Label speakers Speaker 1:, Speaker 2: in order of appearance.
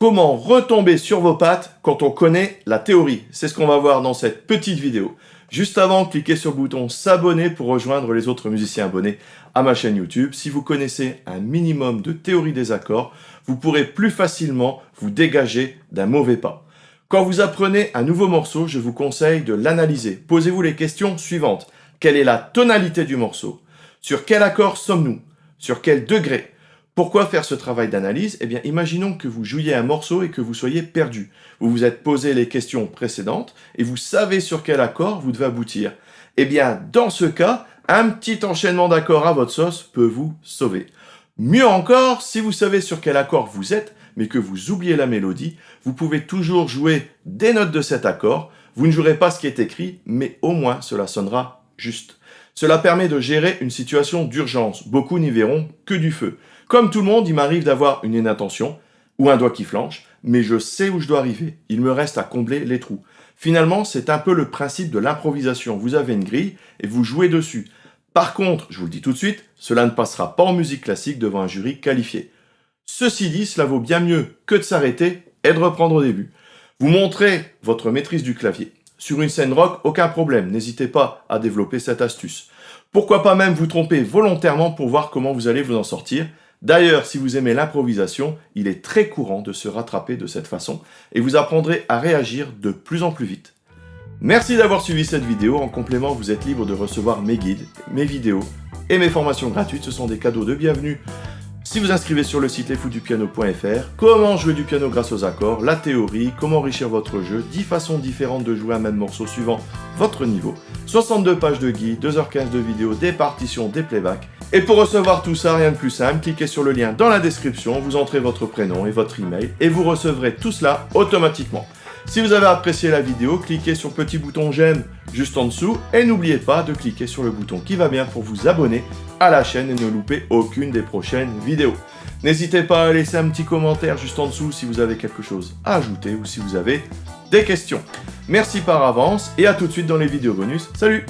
Speaker 1: Comment retomber sur vos pattes quand on connaît la théorie? C'est ce qu'on va voir dans cette petite vidéo. Juste avant, cliquez sur le bouton s'abonner pour rejoindre les autres musiciens abonnés à ma chaîne YouTube. Si vous connaissez un minimum de théorie des accords, vous pourrez plus facilement vous dégager d'un mauvais pas. Quand vous apprenez un nouveau morceau, je vous conseille de l'analyser. Posez-vous les questions suivantes. Quelle est la tonalité du morceau? Sur quel accord sommes-nous? Sur quel degré? Pourquoi faire ce travail d'analyse? Eh bien, imaginons que vous jouiez un morceau et que vous soyez perdu. Vous vous êtes posé les questions précédentes et vous savez sur quel accord vous devez aboutir. Eh bien, dans ce cas, un petit enchaînement d'accords à votre sauce peut vous sauver. Mieux encore, si vous savez sur quel accord vous êtes, mais que vous oubliez la mélodie, vous pouvez toujours jouer des notes de cet accord. Vous ne jouerez pas ce qui est écrit, mais au moins cela sonnera juste. Cela permet de gérer une situation d'urgence. Beaucoup n'y verront que du feu. Comme tout le monde, il m'arrive d'avoir une inattention ou un doigt qui flanche, mais je sais où je dois arriver. Il me reste à combler les trous. Finalement, c'est un peu le principe de l'improvisation. Vous avez une grille et vous jouez dessus. Par contre, je vous le dis tout de suite, cela ne passera pas en musique classique devant un jury qualifié. Ceci dit, cela vaut bien mieux que de s'arrêter et de reprendre au début. Vous montrez votre maîtrise du clavier. Sur une scène rock, aucun problème, n'hésitez pas à développer cette astuce. Pourquoi pas même vous tromper volontairement pour voir comment vous allez vous en sortir. D'ailleurs, si vous aimez l'improvisation, il est très courant de se rattraper de cette façon et vous apprendrez à réagir de plus en plus vite. Merci d'avoir suivi cette vidéo. En complément, vous êtes libre de recevoir mes guides, mes vidéos et mes formations gratuites. Ce sont des cadeaux de bienvenue. Si vous inscrivez sur le site lesfoudupiano.fr, comment jouer du piano grâce aux accords, la théorie, comment enrichir votre jeu, 10 façons différentes de jouer un même morceau suivant votre niveau, 62 pages de guide, 2h15 de vidéos, des partitions, des playbacks. Et pour recevoir tout ça, rien de plus simple, cliquez sur le lien dans la description, vous entrez votre prénom et votre email et vous recevrez tout cela automatiquement. Si vous avez apprécié la vidéo, cliquez sur le petit bouton j'aime juste en dessous et n'oubliez pas de cliquer sur le bouton qui va bien pour vous abonner à la chaîne et ne louper aucune des prochaines vidéos. N'hésitez pas à laisser un petit commentaire juste en dessous si vous avez quelque chose à ajouter ou si vous avez des questions. Merci par avance et à tout de suite dans les vidéos bonus. Salut!